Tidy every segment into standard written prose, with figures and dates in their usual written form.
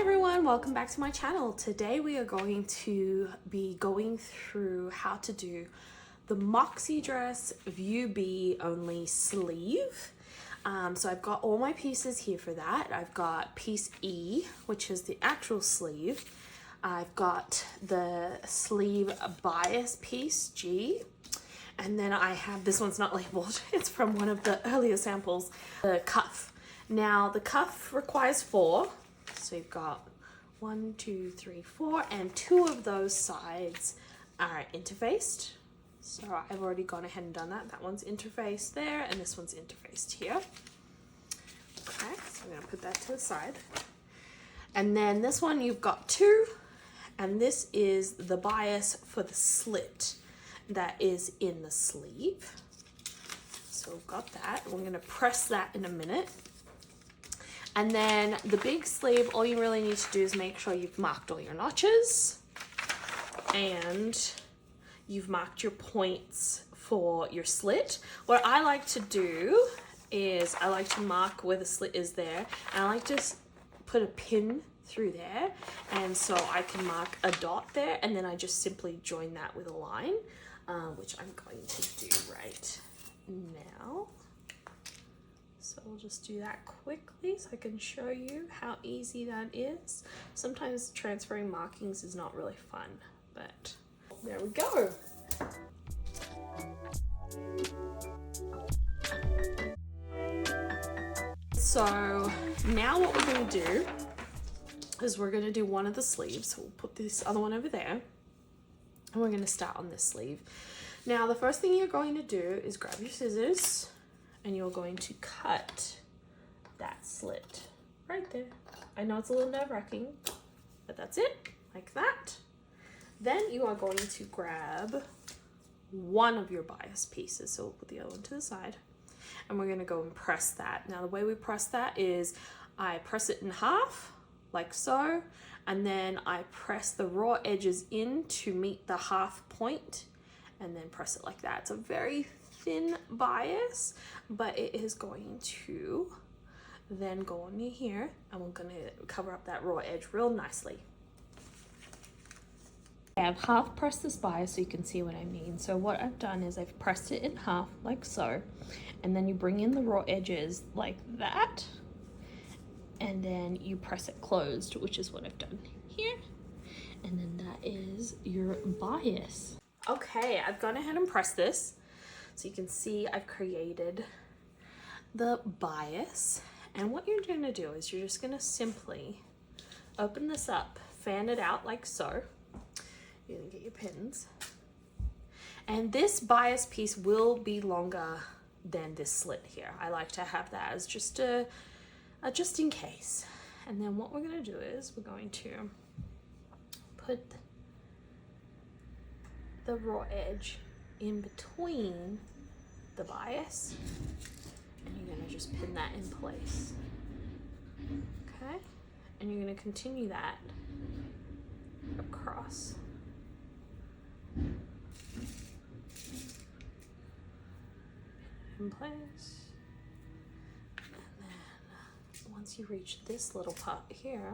everyone, welcome back to my channel. Today we are going to be going through how to do the Moxie Dress View B only sleeve. So I've got all my pieces here for that. I've got piece E, which is the actual sleeve. I've got the sleeve bias piece G, and then I have, this one's not labeled, it's from one of the earlier samples, the cuff. Now the cuff requires 4. So you've got 1, 2, 3, 4, and 2 of those sides are interfaced. So I've already gone ahead and done that. That one's interfaced there, and this one's interfaced here. Okay, so I'm gonna put that to the side. And then this one you've got 2, and this is the bias for the slit that is in the sleeve. So we've got that. We're gonna press that in a minute. And then the big sleeve, all you really need to do is make sure you've marked all your notches and you've marked your points for your slit. What I like to do is I like to mark where the slit is there, and I like to put a pin through there, and so I can mark a dot there, and then I just simply join that with a line, which I'm going to do right now. So we'll just do that quickly so I can show you how easy that is. Sometimes transferring markings is not really fun, but there we go. So now what we're going to do is we're going to do one of the sleeves. So we'll put this other one over there, and we're going to start on this sleeve. Now the first thing you're going to do is grab your scissors, and you're going to cut that slit right there. I know it's a little nerve-wracking, but that's it, like that. Then you are going to grab one of your bias pieces. So we'll put the other one to the side, and we're gonna go and press that. Now the way we press that is I press it in half, like so, and then I press the raw edges in to meet the half point, and then press it like that. It's a very thin bias, but it is going to then go on here, and we're going to cover up that raw edge real nicely. I've half pressed this bias so you can see what I mean. So what I've done is I've pressed it in half like so, and then you bring in the raw edges like that, and then you press it closed, which is what I've done here, and then that is your bias. Okay, I've gone ahead and pressed this. So you can see I've created the bias, and what you're going to do is you're just going to simply open this up, fan it out like so. You're going to get your pins, and this bias piece will be longer than this slit here. I like to have that as just a just in case. And then what we're going to do is we're going to put the raw edge in between the bias, and you're going to just pin that in place. Okay, and you're going to continue that across. In place, and then once you reach this little part here,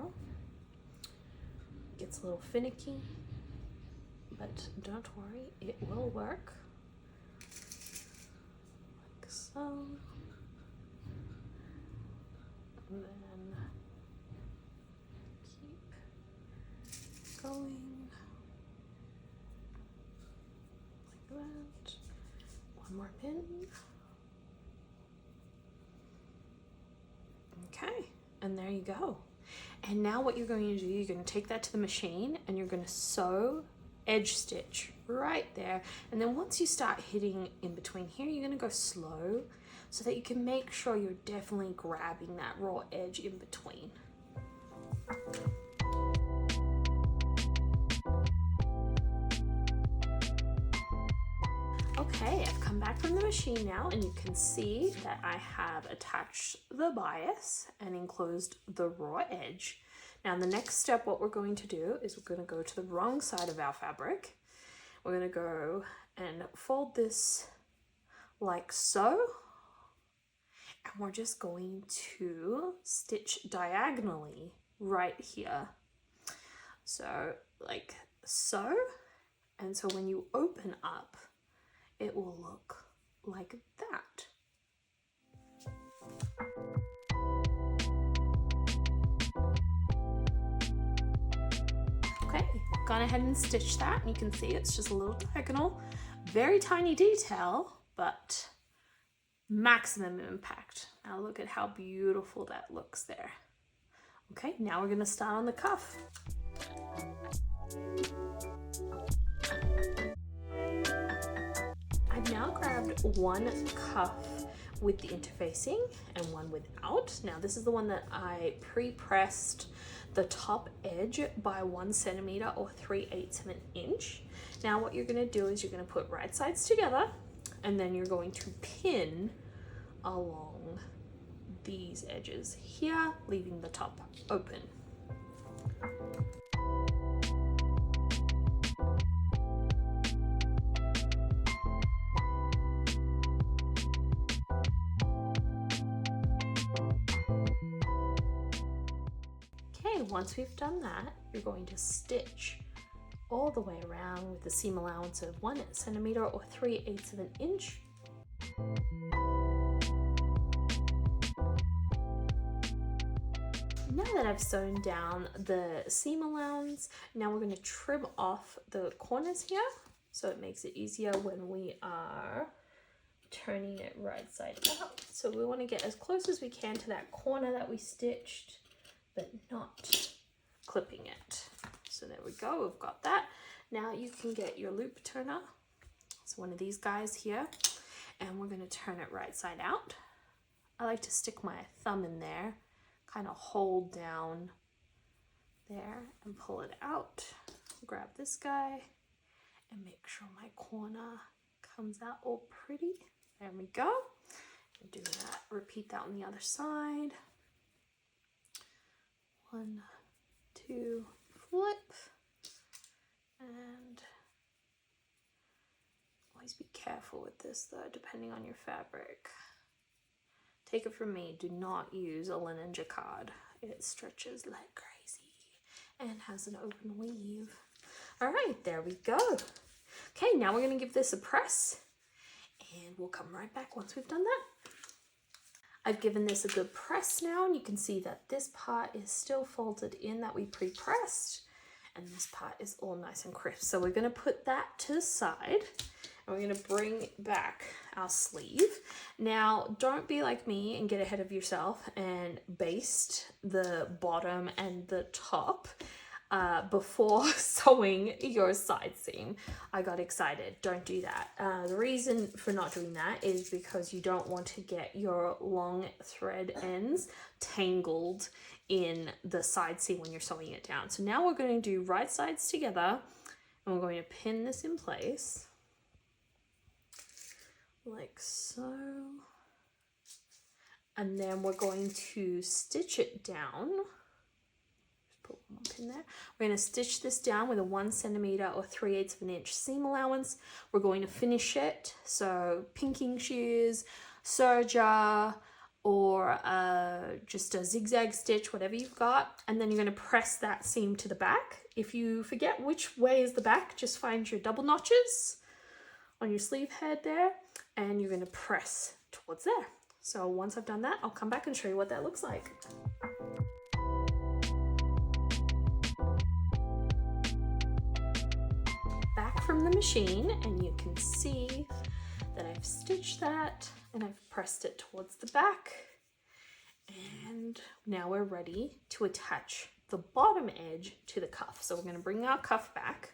it gets a little finicky, but don't worry, it will work. Like so. And then keep going like that. One more pin. Okay, and there you go. And now what you're going to do, you're going to take that to the machine, and you're going to sew edge stitch right there. And then once you start hitting in between here, you're going to go slow so that you can make sure you're definitely grabbing that raw edge in between. Okay, I've come back from the machine now, and you can see that I have attached the bias and enclosed the raw edge. Now the next step, what we're going to do is we're going to go to the wrong side of our fabric. We're going to go and fold this like so, and we're just going to stitch diagonally right here. So like so. And so when you open up, it will look like that. Okay, gone ahead and stitched that, and you can see it's just a little diagonal. Very tiny detail, but maximum impact. Now look at how beautiful that looks there. Okay, now we're gonna start on the cuff. I've now grabbed one cuff with the interfacing and one without. Now this is the one that I pre-pressed the top edge by 1 centimeter or 3/8 of an inch. Now what you're gonna do is you're gonna put right sides together, and then you're going to pin along these edges here, leaving the top open. Okay, once we've done that, you're going to stitch all the way around with a seam allowance of 1 centimeter or 3/8 of an inch. Now that I've sewn down the seam allowance, now we're going to trim off the corners here, so it makes it easier when we are turning it right side up. So we want to get as close as we can to that corner that we stitched, but not clipping it. So there we go, we've got that. Now you can get your loop turner. It's one of these guys here, and we're going to turn it right side out. I like to stick my thumb in there, kind of hold down there and pull it out. Grab this guy and make sure my corner comes out all pretty. There we go. Do that, repeat that on the other side. 1, 2, flip, and always be careful with this though, depending on your fabric. Take it from me, do not use a linen jacquard. It stretches like crazy and has an open weave. All right, there we go. Okay, now we're gonna give this a press, and we'll come right back once we've done that. I've given this a good press now, and you can see that this part is still folded in that we pre-pressed, and this part is all nice and crisp. So we're going to put that to the side, and we're going to bring back our sleeve. Now, don't be like me and get ahead of yourself and baste the bottom and the top before sewing your side seam. I got excited. Don't do that. The reason for not doing that is because you don't want to get your long thread ends tangled in the side seam when you're sewing it down. So now we're going to do right sides together, and we're going to pin this in place like so. And then we're going to stitch it down. Put one more pin there. We're going to stitch this down with a 1 centimeter or 3/8 of an inch seam allowance. We're going to finish it, so pinking shears, serger, or just a zigzag stitch, whatever you've got, and then you're going to press that seam to the back. If you forget which way is the back, just find your double notches on your sleeve head there, and you're going to press towards there. So once I've done that, I'll come back and show you what that looks like. Back from the machine, and you can see that I've stitched that and I've pressed it towards the back, and now we're ready to attach the bottom edge to the cuff. So we're going to bring our cuff back.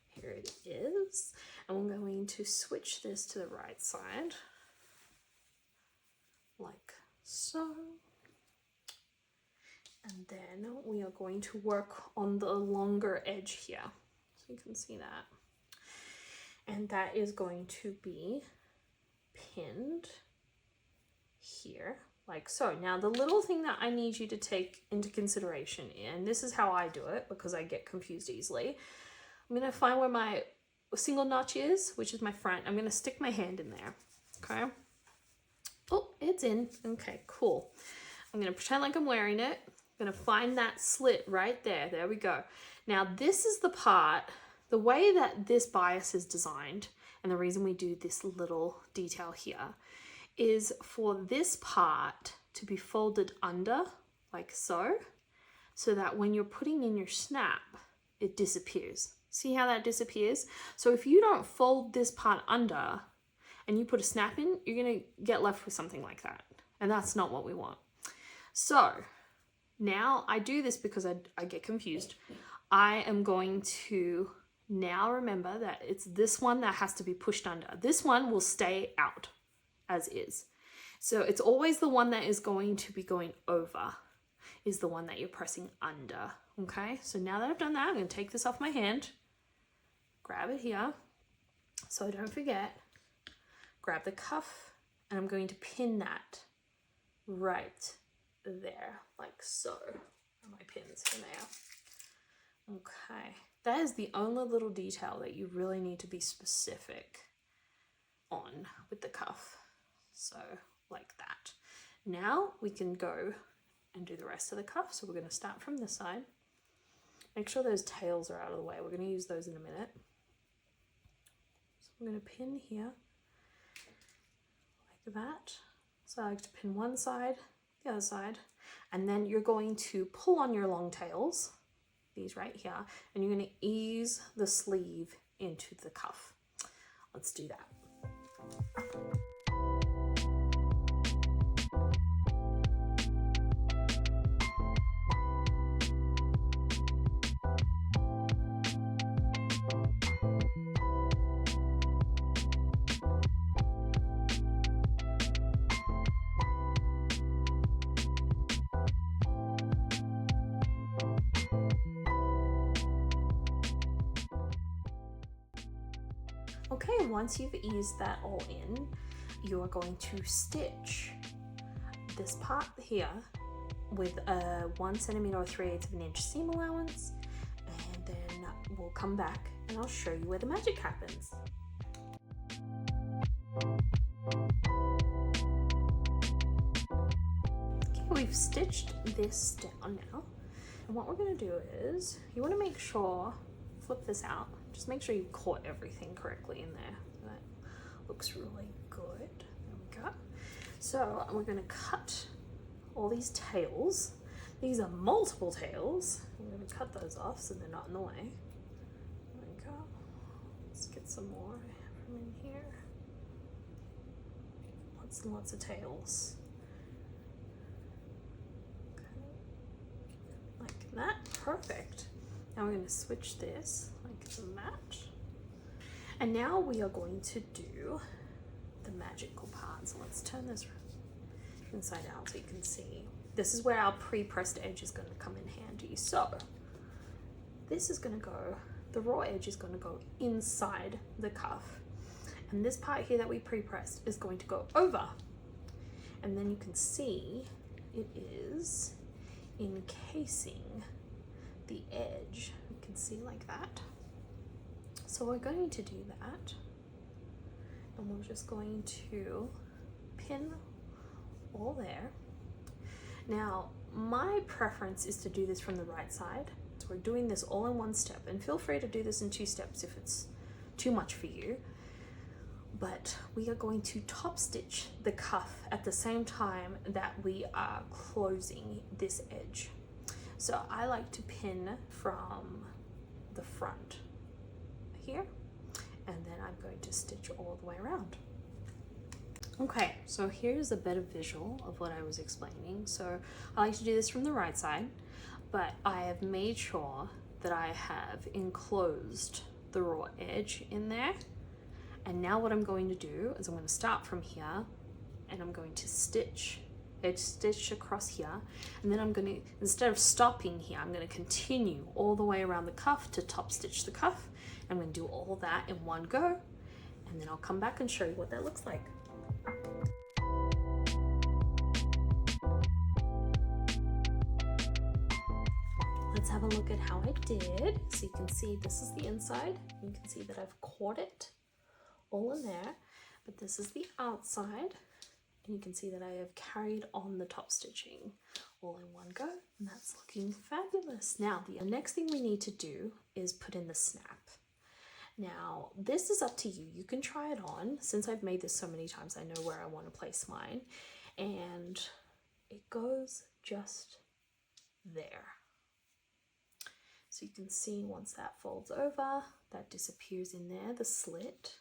Here it is, and we're going to switch this to the right side like so, and then we are going to work on the longer edge here, so you can see that, and that is going to be pinned here like so. Now the little thing that I need you to take into consideration, and this is how I do it because I get confused easily, I'm going to find where my single notch is, which is my front. I'm going to stick my hand in there. Okay. Oh, it's in. Okay, cool. I'm going to pretend like I'm wearing it. I'm gonna find that slit right there. There we go. Now this is the part, the way that this bias is designed, and the reason we do this little detail here is for this part to be folded under like so that when you're putting in your snap, it disappears. See how that disappears? So if you don't fold this part under and you put a snap in, you're gonna get left with something like that. And that's not what we want. So now I do this because I get confused. I am going to now remember that it's this one that has to be pushed under. This one will stay out as is. So it's always the one that is going to be going over is the one that you're pressing under. Okay, so now that I've done that, I'm going to take this off my hand, grab it here so I don't forget, grab the cuff, and I'm going to pin that right there, like so. My pins, here they are. Okay, that is the only little detail that you really need to be specific on with the cuff. So like that. Now we can go and do the rest of the cuff. So we're going to start from this side. Make sure those tails are out of the way. We're going to use those in a minute. So I'm going to pin here like that. So I like to pin one side, the other side, and then you're going to pull on your long tails, these right here, and you're going to ease the sleeve into the cuff. Let's do that. Okay, once you've eased that all in, you are going to stitch this part here with a 1 centimeter or 3/8 of an inch seam allowance, and then we'll come back and I'll show you where the magic happens. Okay, we've stitched this down now, and what we're going to do is, you want to make sure, flip this out, just make sure you caught everything correctly in there. That looks really good. There we go. So we're going to cut all these tails. These are multiple tails. I'm going to cut those off so they're not in the way. There we go. Let's get some more from in here. Lots and lots of tails. Okay. Like that. Perfect. Now we're going to switch this like that. And now we are going to do the magical part. So let's turn this inside out so you can see. This is where our pre-pressed edge is going to come in handy. So this is going to go, the raw edge is going to go inside the cuff. And this part here that we pre-pressed is going to go over. And then you can see it is encasing the edge. You can see like that. So we're going to do that, and we're just going to pin all there. Now my preference is to do this from the right side, so we're doing this all in one step, and feel free to do this in 2 steps if it's too much for you. But we are going to top stitch the cuff at the same time that we are closing this edge. So I like to pin from the front here, and then I'm going to stitch all the way around. Okay, so here's a better visual of what I was explaining. So I like to do this from the right side, but I have made sure that I have enclosed the raw edge in there. And now what I'm going to do is I'm going to start from here, and I'm going to stitch, edge stitch across here, and then I'm going to, instead of stopping here, I'm going to continue all the way around the cuff to top stitch the cuff. I'm going to do all that in one go, and then I'll come back and show you what that looks like. Let's have a look at how I did. So you can see this is the inside. You can see that I've caught it all in there, but this is the outside. And you can see that I have carried on the top stitching all in one go, and that's looking fabulous. Now, the next thing we need to do is put in the snap. Now, this is up to you. You can try it on. Since I've made this so many times, I know where I want to place mine. And it goes just there. So you can see once that folds over, that disappears in there, the slit.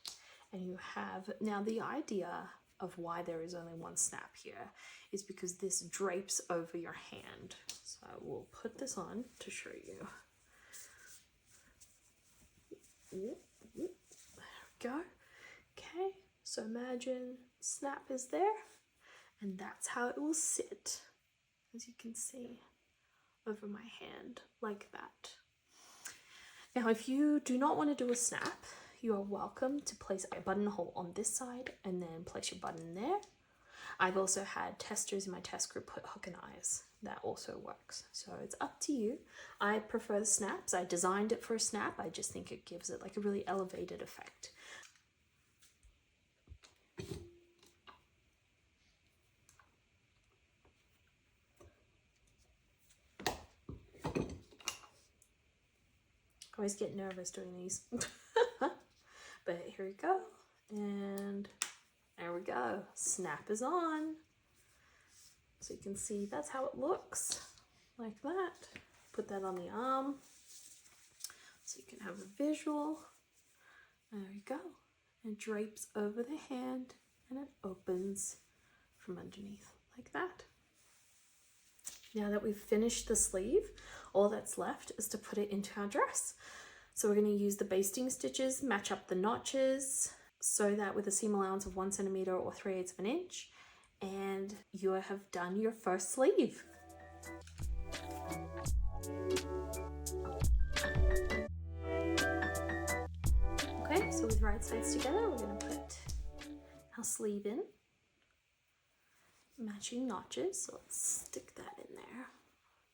And you have, now the idea of why there is only one snap here is because this drapes over your hand. So I will put this on to show you. There we go. Okay, so imagine snap is there, and that's how it will sit, as you can see, over my hand like that. Now, if you do not want to do a snap, you are welcome to place a buttonhole on this side and then place your button there. I've also had testers in my test group put hook and eyes. That also works. So it's up to you. I prefer the snaps. I designed it for a snap. I just think it gives it like a really elevated effect. I always get nervous doing these. But here we go. And there we go. Snap is on. So you can see that's how it looks, like that. Put that on the arm so you can have a visual. There you go. It drapes over the hand and it opens from underneath like that. Now that we've finished the sleeve, all that's left is to put it into our dress. So we're going to use the basting stitches, match up the notches, sew that with a seam allowance of 1 centimeter or 3/8 of an inch, and you have done your first sleeve. Okay, so with right sides together, we're going to put our sleeve in, matching notches. So let's stick that in there.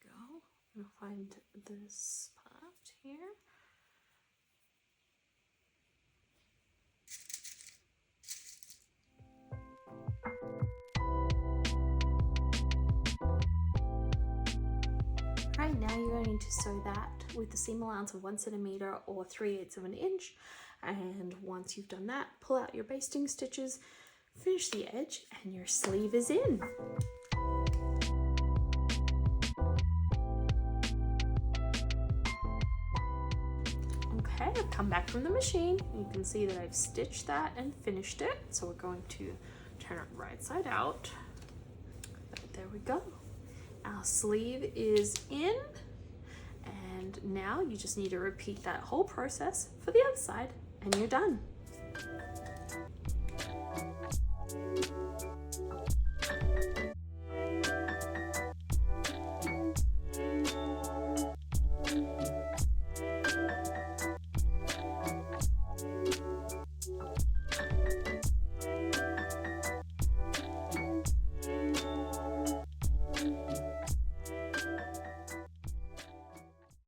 Go. I'm going to find this part here. Right, now you're going to sew that with the seam allowance of 1 centimeter or 3/8 of an inch. And once you've done that, pull out your basting stitches, finish the edge, and your sleeve is in. Okay, I've come back from the machine. You can see that I've stitched that and finished it. So we're going to turn it right side out. There we go. Our sleeve is in, and now you just need to repeat that whole process for the other side, and you're done.